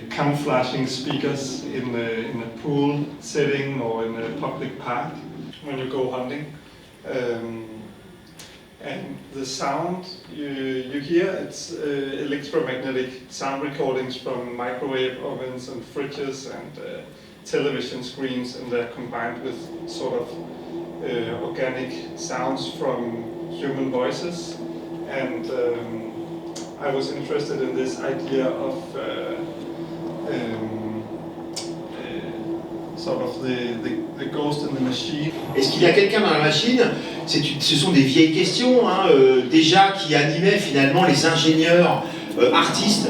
camouflaging speakers in a pool setting or in a public park when you go hunting. And the sound you hear, it's electromagnetic sound recordings from microwave ovens and fridges and television screens, and they're combined with sort of organic sounds from human voices. And I was interested in this idea of sort of the ghost in the machine. Est-ce qu'il y a quelqu'un dans la machine? Ce sont des vieilles questions, hein, déjà qui animaient finalement les ingénieurs artistes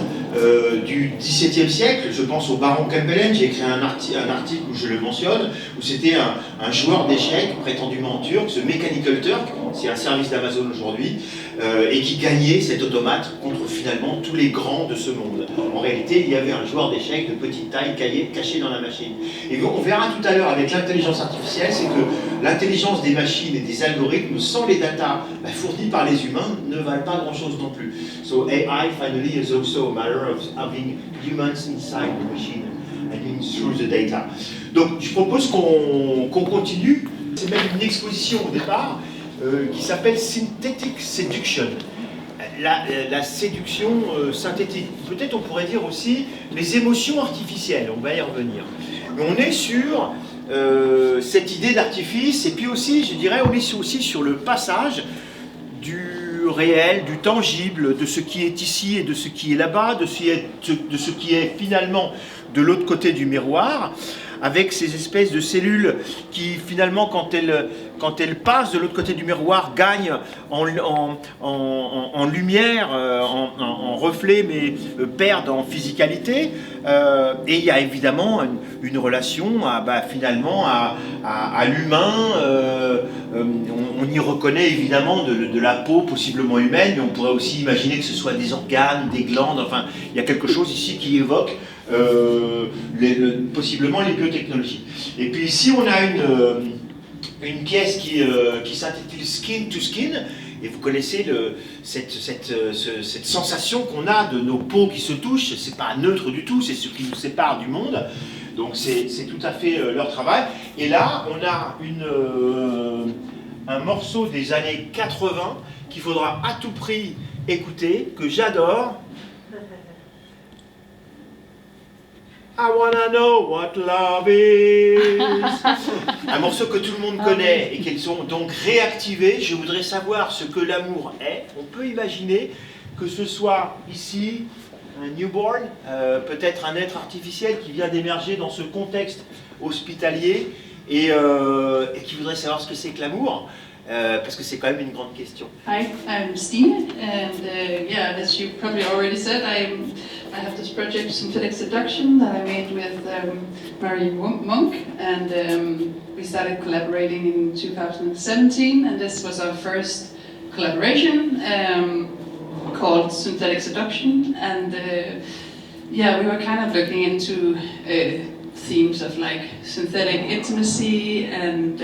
du XVIIe siècle. Je pense au baron Campbell. J'ai écrit un article où je le mentionne, où c'était un joueur d'échecs prétendument turc, ce Mechanical Turk, c'est un service d'Amazon aujourd'hui, et qui gagnait cet automate contre finalement tous les grands de ce monde. En réalité, il y avait un joueur d'échecs de petite taille caché dans la machine. Et on verra tout à l'heure avec l'intelligence artificielle, c'est que l'intelligence des machines et des algorithmes sans les datas fournis par les humains ne valent pas grand-chose non plus. So AI finally is also a matter of having humans inside the machine and through the data. Donc je propose qu'on continue. C'est même une exposition au départ qui s'appelle Synthetic Seduction. La séduction synthétique. Peut-être on pourrait dire aussi les émotions artificielles, on va y revenir. Mais on est sur cette idée d'artifice, et puis aussi, je dirais, on est aussi sur le passage du réel, du tangible, de ce qui est ici et de ce qui est là-bas, de ce qui est finalement de l'autre côté du miroir, avec ces espèces de cellules qui finalement, quand elles passent de l'autre côté du miroir, gagnent en lumière, en reflet, mais perdent en physicalité. Et il y a évidemment une relation finalement à l'humain. On y reconnaît évidemment de la peau possiblement humaine, mais on pourrait aussi imaginer que ce soit des organes, des glandes, enfin il y a quelque chose ici qui évoque possiblement les biotechnologies. Et puis ici on a une pièce qui s'intitule Skin to Skin, et vous connaissez cette sensation qu'on a de nos peaux qui se touchent. C'est pas neutre du tout, c'est ce qui nous sépare du monde, donc c'est tout à fait leur travail. Et là on a un morceau des années 80 qu'il faudra à tout prix écouter, que j'adore. I wanna know what love is. Un morceau que tout le monde connaît et qu'elles ont donc réactivé. Je voudrais savoir ce que l'amour est. On peut imaginer que ce soit ici un newborn, peut-être un être artificiel qui vient d'émerger dans ce contexte hospitalier et qui voudrait savoir ce que c'est que l'amour. Parce que c'est quand même une grande question. Hi, I'm Stine, and yeah, as you probably already said, I have this project, Synthetic Seduction, that I made with Marie Monk, and we started collaborating in 2017, and this was our first collaboration called Synthetic Seduction, and yeah, we were kind of looking into themes of like synthetic intimacy and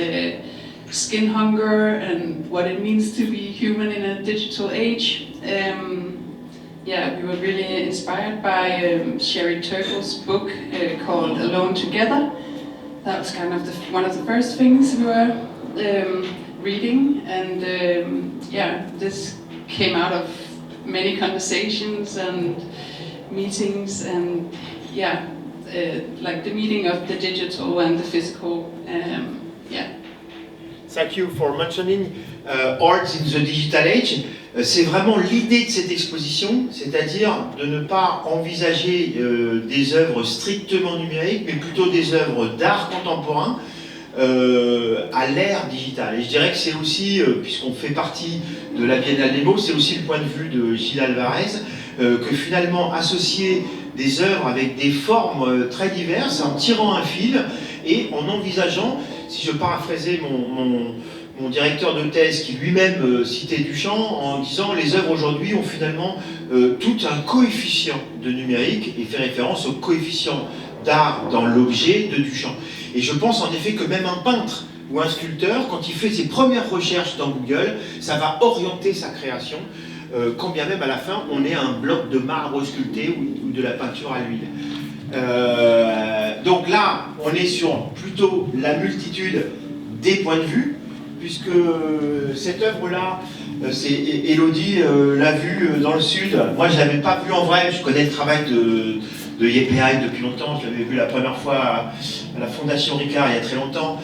skin hunger and what it means to be human in a digital age. Yeah, we were really inspired by Sherry Turkle's book called Alone Together. That was kind of one of the first things we were reading, and yeah, this came out of many conversations and meetings, and yeah, like the meeting of the digital and the physical. Yeah. Thank you for mentioning art in the digital age. C'est vraiment l'idée de cette exposition, c'est-à-dire de ne pas envisager des œuvres strictement numériques, mais plutôt des œuvres d'art contemporain à l'ère digitale. Et je dirais que c'est aussi, puisqu'on fait partie de la Biennale des mots, c'est aussi le point de vue de Gilles Alvarez, que finalement associer des œuvres avec des formes très diverses, en tirant un fil et en envisageant, si je paraphrasais mon directeur de thèse qui lui-même citait Duchamp en disant les œuvres aujourd'hui ont finalement tout un coefficient de numérique et fait référence au coefficient d'art dans l'objet de Duchamp. Et je pense en effet que même un peintre ou un sculpteur, quand il fait ses premières recherches dans Google, ça va orienter sa création quand bien même à la fin on ait un bloc de marbre sculpté ou de la peinture à l'huile. Donc là, on est sur plutôt la multitude des points de vue, puisque cette œuvre-là, c'est Elodie l'a vue dans le sud. Moi, je ne l'avais pas vue en vrai. Je connais le travail de Jeppe Hein depuis longtemps. Je l'avais vu la première fois à la Fondation Ricard il y a très longtemps.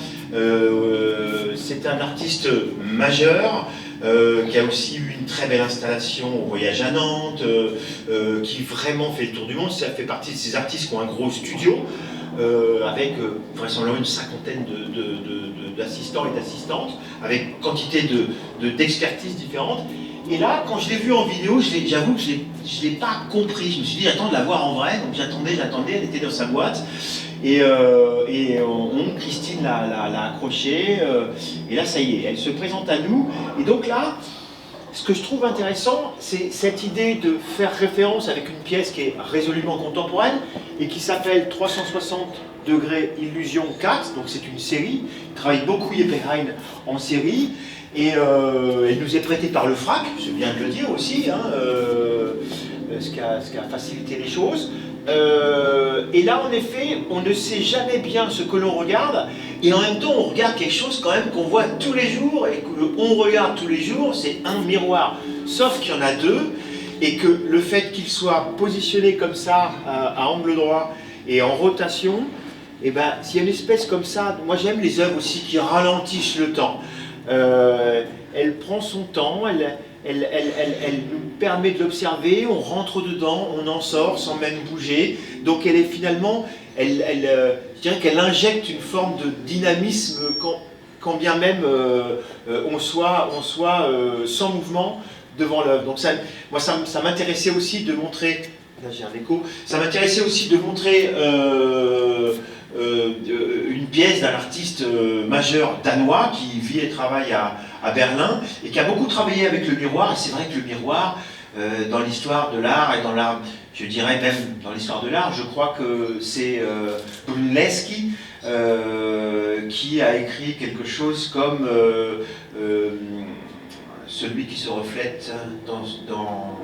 C'est un artiste majeur. Qui a aussi eu une très belle installation au Voyage à Nantes, qui vraiment fait le tour du monde. Ça fait partie de ces artistes qui ont un gros studio, avec vraisemblablement une cinquantaine d'assistants et d'assistantes, avec quantité d'expertises différentes. Et là, quand je l'ai vue en vidéo, j'avoue que je ne l'ai pas compris. Je me suis dit, j'attends de la voir en vrai, donc j'attendais, elle était dans sa boîte. Et Christine l'a accrochée, et là ça y est, elle se présente à nous. Et donc là, ce que je trouve intéressant, c'est cette idée de faire référence avec une pièce qui est résolument contemporaine et qui s'appelle 360 degrés Illusion 4, donc c'est une série. Il travaille beaucoup Jeppe Hein en série, et elle nous est prêtée par le FRAC, c'est bien de le dire aussi, hein, ce qui a facilité les choses. Et là, en effet, on ne sait jamais bien ce que l'on regarde, et en même temps, on regarde quelque chose quand même qu'on voit tous les jours, et qu'on regarde tous les jours, c'est un miroir. Sauf qu'il y en a deux, et que le fait qu'il soit positionné comme ça, à angle droit et en rotation, et ben, s'il y a une espèce comme ça, moi j'aime les œuvres aussi qui ralentissent le temps. Elle prend son temps, elle nous permet de l'observer, on rentre dedans, on en sort sans même bouger. Donc elle est finalement, je dirais qu'elle injecte une forme de dynamisme quand bien même on soit sans mouvement devant l'œuvre. Donc moi ça m'intéressait aussi de montrer, là j'ai un écho, ça m'intéressait aussi de montrer une pièce d'un artiste majeur danois qui vit et travaille à Berlin et qui a beaucoup travaillé avec le miroir. Et c'est vrai que le miroir, dans l'histoire de l'art et dans l'art, je dirais même dans l'histoire de l'art, je crois que c'est Brunelleschi qui a écrit quelque chose comme celui qui se reflète dans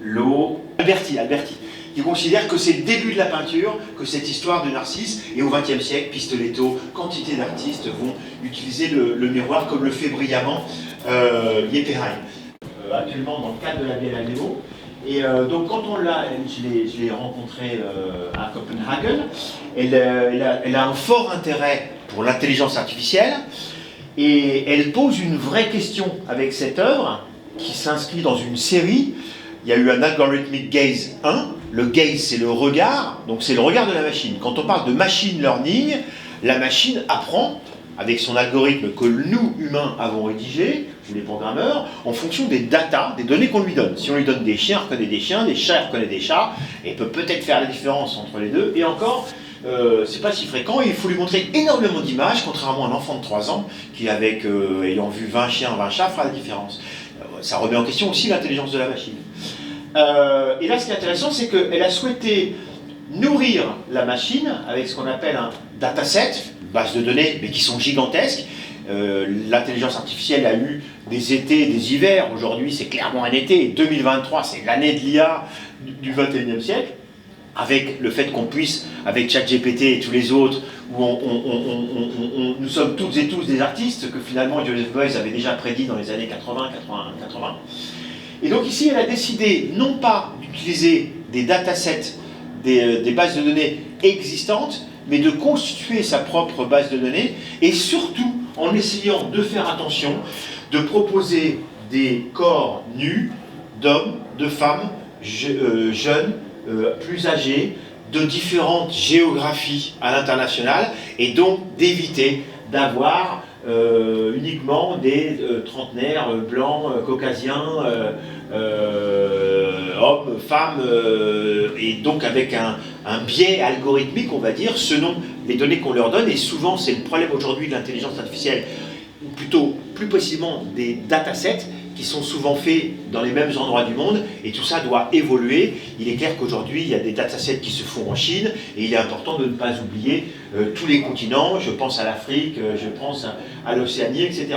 l'eau. Alberti, qui considère que c'est le début de la peinture, que cette histoire de Narcisse, et au XXe siècle, Pistoletto, quantité d'artistes vont utiliser le miroir comme le fait brillamment Jeppe Hein. Actuellement dans le cadre de la Biennale Nemo. Et donc quand je l'ai rencontrée à Copenhague, elle a un fort intérêt pour l'intelligence artificielle, et elle pose une vraie question avec cette œuvre, qui s'inscrit dans une série. Il y a eu un algorithmic gaze 1, le gaze c'est le regard, donc c'est le regard de la machine. Quand on parle de machine learning, la machine apprend avec son algorithme que nous, humains, avons rédigé, ou les programmeurs, en fonction des datas, des données qu'on lui donne. Si on lui donne des chiens, elle reconnaît des chiens, des chats, elle reconnaît des chats, et peut peut-être faire la différence entre les deux, et encore, c'est pas si fréquent, et il faut lui montrer énormément d'images, contrairement à un enfant de 3 ans, qui avec, ayant vu 20 chiens, 20 chats, fera la différence. Ça remet en question aussi l'intelligence de la machine. Et là, ce qui est intéressant, c'est qu'elle a souhaité nourrir la machine avec ce qu'on appelle un dataset, une base de données, mais qui sont gigantesques. L'intelligence artificielle a eu des étés, des hivers. Aujourd'hui, c'est clairement un été. 2023, c'est l'année de l'IA du 21e siècle. Avec le fait qu'on puisse, avec ChatGPT et tous les autres, où nous sommes toutes et tous des artistes, que finalement Joseph Beuys avait déjà prédit dans les années 80. Et donc ici, elle a décidé non pas d'utiliser des datasets, des bases de données existantes, mais de constituer sa propre base de données, et surtout en essayant de faire attention, de proposer des corps nus d'hommes, de femmes, jeunes, plus âgés, de différentes géographies à l'international, et donc d'éviter d'avoir uniquement des trentenaires blancs, caucasiens, hommes, femmes, et donc avec un biais algorithmique, on va dire, selon les données qu'on leur donne. Et souvent, c'est le problème aujourd'hui de l'intelligence artificielle, ou plutôt, plus précisément, des datasets, qui sont souvent faits dans les mêmes endroits du monde, et tout ça doit évoluer. Il est clair qu'aujourd'hui, il y a des datasets qui se font en Chine, et il est important de ne pas oublier tous les continents. Je pense à l'Afrique, je pense à l'Océanie, etc.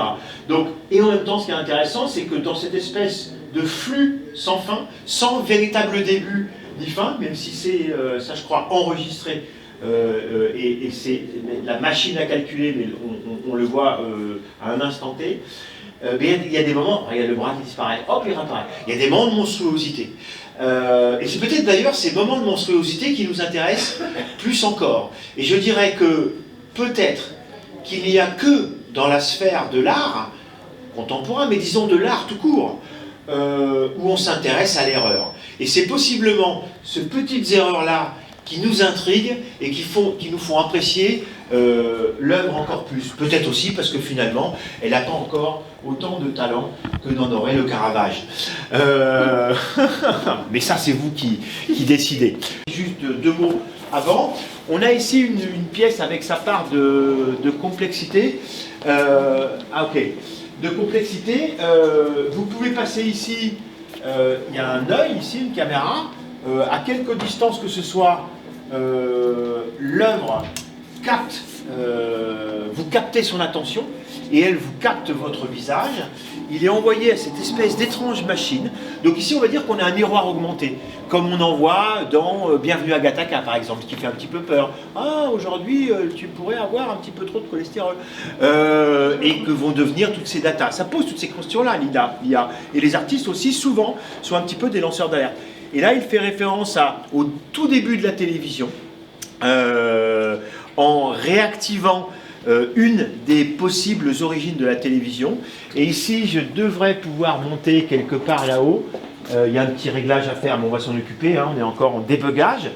Donc, et en même temps, ce qui est intéressant, c'est que dans cette espèce de flux sans fin, sans véritable début ni fin, même si c'est, ça je crois, enregistré. Et c'est la machine à calculer, mais on le voit à un instant T. Mais il y a des moments, regarde le bras qui disparaît, hop, il réapparaît. Il y a des moments de monstruosité. Et c'est peut-être d'ailleurs ces moments de monstruosité qui nous intéressent plus encore. Et je dirais que peut-être qu'il n'y a que dans la sphère de l'art contemporain, mais disons de l'art tout court, où on s'intéresse à l'erreur. Et c'est possiblement ces petites erreurs-là qui nous intriguent et qui nous font apprécier l'œuvre encore plus. Peut-être aussi parce que finalement, elle n'a pas encore autant de talent que n'en aurait le Caravage. Mais ça, c'est vous qui décidez. Juste deux mots avant. On a ici une pièce avec sa part de complexité. Ok. De complexité. Vous pouvez passer ici. Il y a un œil ici, une caméra. À quelque distance que ce soit, l'œuvre capte, vous captez son attention et elle vous capte votre visage. Il est envoyé à cette espèce d'étrange machine. Donc ici, on va dire qu'on a un miroir augmenté, comme on en voit dans Bienvenue à Gattaca, par exemple, qui fait un petit peu peur. Ah, aujourd'hui, tu pourrais avoir un petit peu trop de cholestérol. Et que vont devenir toutes ces datas. Ça pose toutes ces questions-là, l'IA. Et les artistes aussi, souvent, sont un petit peu des lanceurs d'alerte. Et là, il fait référence au tout début de la télévision, en réactivant une des possibles origines de la télévision. Et ici, je devrais pouvoir monter quelque part là-haut. Il y a un petit réglage à faire, mais on va s'en occuper, hein, on est encore en débugage.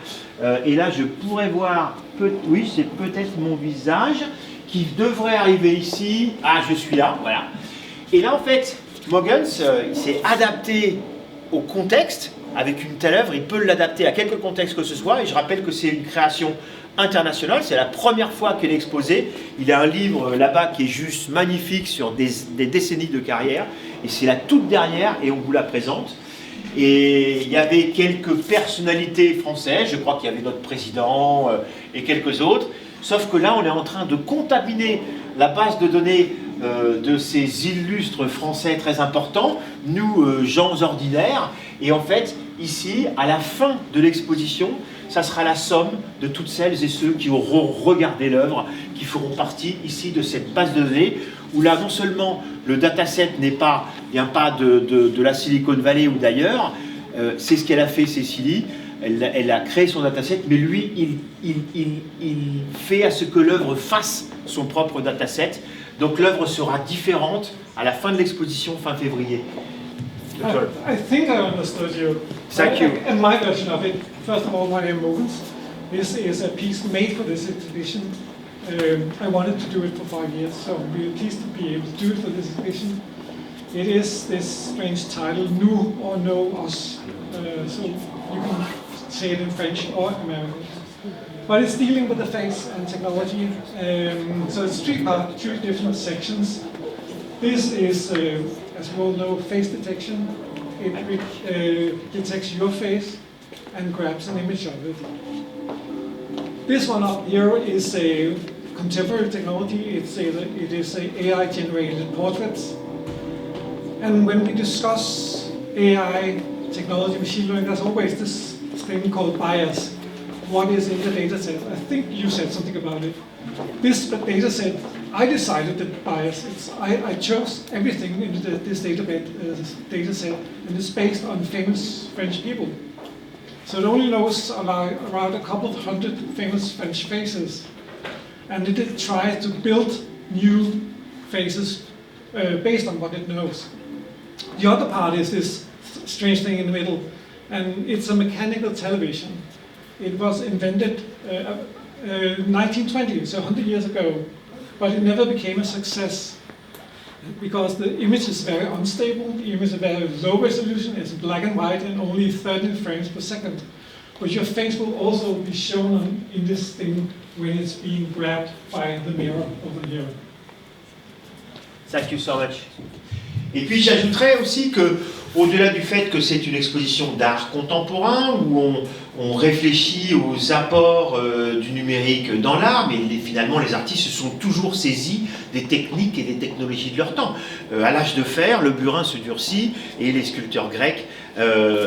Et là, je pourrais voir, oui, c'est peut-être mon visage qui devrait arriver ici. Ah, je suis là, voilà. Et là, en fait, Mogens, il s'est adapté au contexte. Avec une telle œuvre, il peut l'adapter à quelque contexte que ce soit. Et je rappelle que c'est une création internationale. C'est la première fois qu'elle est exposée. Il a un livre là-bas qui est juste magnifique sur des décennies de carrière. Et c'est la toute dernière et on vous la présente. Et il y avait quelques personnalités françaises. Je crois qu'il y avait notre président et quelques autres. Sauf que là, on est en train de contaminer la base de données de ces illustres Français très importants, nous, gens ordinaires. Et en fait, ici, à la fin de l'exposition, ça sera la somme de toutes celles et ceux qui auront regardé l'œuvre, qui feront partie ici de cette base de données, où là, non seulement le dataset vient pas de la Silicon Valley ou d'ailleurs, c'est ce qu'elle a fait, Cécilie. Elle a créé son dataset, mais lui, il fait à ce que l'œuvre fasse son propre dataset. Donc l'œuvre sera différente à la fin de l'exposition, fin février. I think I understood you. Thank you. And my version of it, first of all, my name is Mogens. This is a piece made for this exhibition. I wanted to do it for 5 years, so I'm really pleased to be able to do it for this exhibition. It is this strange title, Nous or Know Us. So you can say it in French or American. But it's dealing with the face and technology. So it's three different sections. This is, as we all know, face detection. It detects your face and grabs an image of it. This one up here is a contemporary technology. It is AI-generated portraits. And when we discuss AI technology, machine learning, there's always this thing called bias. What is in the data set? I think you said something about it. This data set, I decided the bias. I chose everything in this data set, and it's based on famous French people. So it only knows around a couple of hundred famous French faces. And it tries to build new faces based on what it knows. The other part is this strange thing in the middle, and it's a mechanical television. It was invented 1920, so 100 years ago, but it never became a success because the image is very unstable, the image is very low resolution, it's black and white and only 13 frames per second. But your face will also be shown in this thing when it's being grabbed by the mirror over here. Thank you so much. Et puis j'ajouterais aussi que au-delà du fait que c'est une exposition d'art contemporain, où on réfléchit aux apports du numérique dans l'art, mais finalement les artistes se sont toujours saisis des techniques et des technologies de leur temps. À l'âge de fer, le burin se durcit et les sculpteurs grecs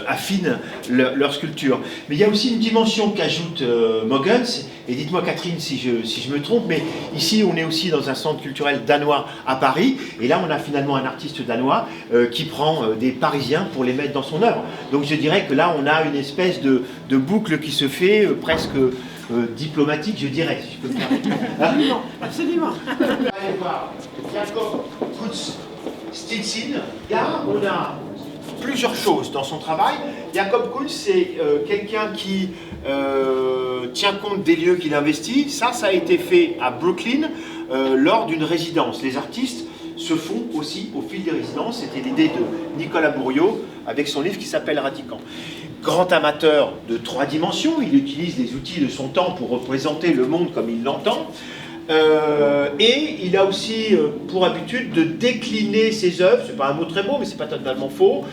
affinent leur sculpture. Mais il y a aussi une dimension qu'ajoute Mogens, et dites-moi Catherine si je me trompe, mais ici on est aussi dans un centre culturel danois à Paris, et là on a finalement un artiste danois qui prend des Parisiens pour les mettre dans son œuvre. Donc je dirais que là on a une espèce de boucle qui se fait presque diplomatique, je dirais, si je peux me permettre. Absolument, absolument. Allez voir Jakob Kuntz-Stinson. Là, on a plusieurs choses dans son travail. Jakob Kuntz, c'est quelqu'un qui tient compte des lieux qu'il investit. Ça a été fait à Brooklyn lors d'une résidence. Les artistes se font aussi au fil des résidences. C'était l'idée de Nicolas Bourriaud avec son livre qui s'appelle Radican. Grand amateur de 3 dimensions, il utilise les outils de son temps pour représenter le monde comme il l'entend. Et il a aussi pour habitude de décliner ses œuvres, c'est pas un mot très beau mais c'est pas totalement faux,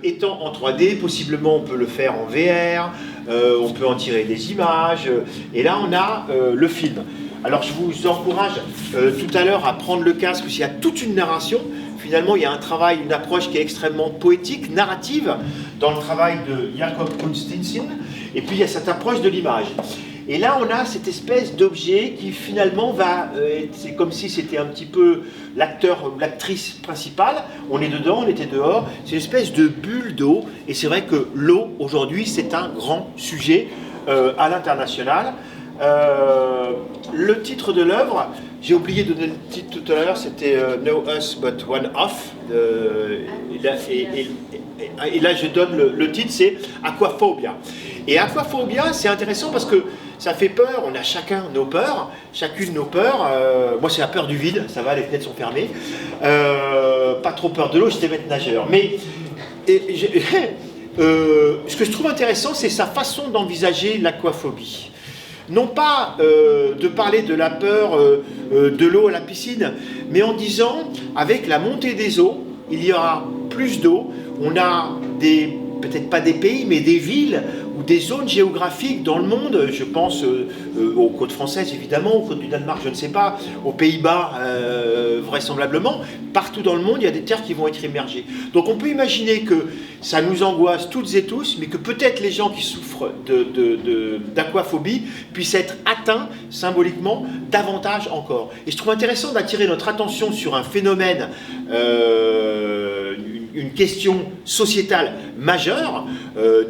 étant en 3D, possiblement on peut le faire en VR, on peut en tirer des images, et là on a le film. Alors je vous encourage tout à l'heure à prendre le casque, parce qu'il y a toute une narration. Finalement, il y a un travail, une approche qui est extrêmement poétique, narrative, dans le travail de Jakob Kuntz-Stinson. Et puis, il y a cette approche de l'image. Et là, on a cette espèce d'objet qui, finalement, c'est comme si c'était un petit peu l'acteur ou l'actrice principale. On est dedans, on était dehors. C'est une espèce de bulle d'eau. Et c'est vrai que l'eau, aujourd'hui, c'est un grand sujet à l'international. Le titre de l'œuvre, j'ai oublié de donner le titre tout à l'heure, c'était No Us But One Off. Et là, je donne le titre, c'est Aquaphobia. Et Aquaphobia, c'est intéressant parce que ça fait peur, on a chacun nos peurs, chacune nos peurs. Moi, c'est la peur du vide, ça va, les fenêtres sont fermées. Pas trop peur de l'eau, j'étais maître nageur. Mais ce que je trouve intéressant, c'est sa façon d'envisager l'aquaphobie. Non pas de parler de la peur de l'eau à la piscine, mais en disant, avec la montée des eaux, il y aura plus d'eau, on a peut-être pas des pays, mais des villes ou des zones géographiques dans le monde, je pense aux côtes françaises évidemment, aux côtes du Danemark, je ne sais pas, aux Pays-Bas vraisemblablement, partout dans le monde il y a des terres qui vont être immergées. Donc on peut imaginer que ça nous angoisse toutes et tous, mais que peut-être les gens qui souffrent d'aquaphobie puissent être atteints symboliquement davantage encore. Et je trouve intéressant d'attirer notre attention sur un phénomène, une question sociétale majeure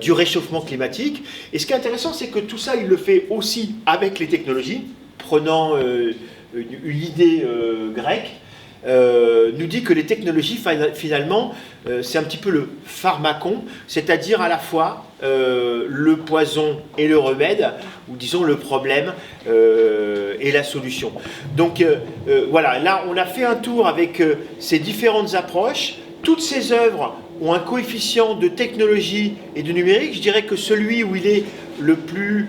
du réchauffement climatique. Et ce qui est intéressant, c'est que tout ça, il le fait aussi avec les technologies, prenant une idée grecque, nous dit que les technologies, finalement, c'est un petit peu le pharmacon, c'est-à-dire à la fois le poison et le remède, ou disons le problème et la solution. Donc voilà, là on a fait un tour avec ces différentes approches. Toutes ces œuvres ont un coefficient de technologie et de numérique. Je dirais que celui où il est le plus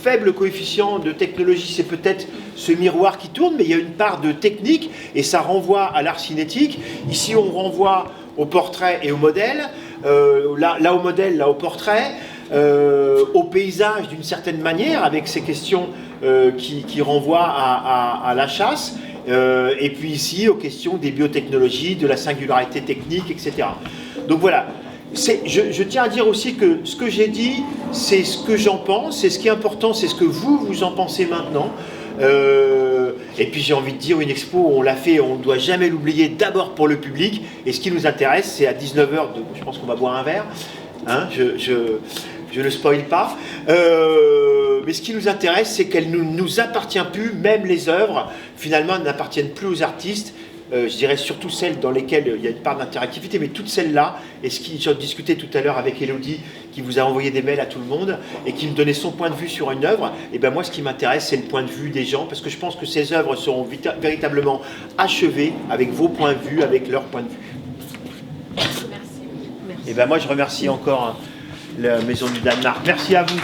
faible coefficient de technologie, c'est peut-être ce miroir qui tourne, mais il y a une part de technique et ça renvoie à l'art cinétique. Ici, on renvoie au portrait et au modèle, là au modèle, là au portrait, au paysage d'une certaine manière, avec ces questions qui renvoient à la chasse. Et puis ici, aux questions des biotechnologies, de la singularité technique, etc. Donc voilà, je tiens à dire aussi que ce que j'ai dit, c'est ce que j'en pense, et ce qui est important, c'est ce que vous en pensez maintenant. Et puis j'ai envie de dire, une expo, on l'a fait, on ne doit jamais l'oublier, d'abord pour le public, et ce qui nous intéresse, c'est à 19h, je pense qu'on va boire un verre, hein, je ne spoil pas, mais ce qui nous intéresse, c'est qu'elles ne nous appartiennent plus, même les œuvres, finalement, n'appartiennent plus aux artistes, je dirais surtout celles dans lesquelles il y a une part d'interactivité, mais toutes celles-là, et ce qui, j'en discutais tout à l'heure avec Elodie, qui vous a envoyé des mails à tout le monde, et qui me donnait son point de vue sur une œuvre, et ben moi ce qui m'intéresse, c'est le point de vue des gens, parce que je pense que ces œuvres seront véritablement achevées avec vos points de vue, avec leur point de vue. Merci. Et ben moi je remercie encore la Maison du Danemark. Merci à vous.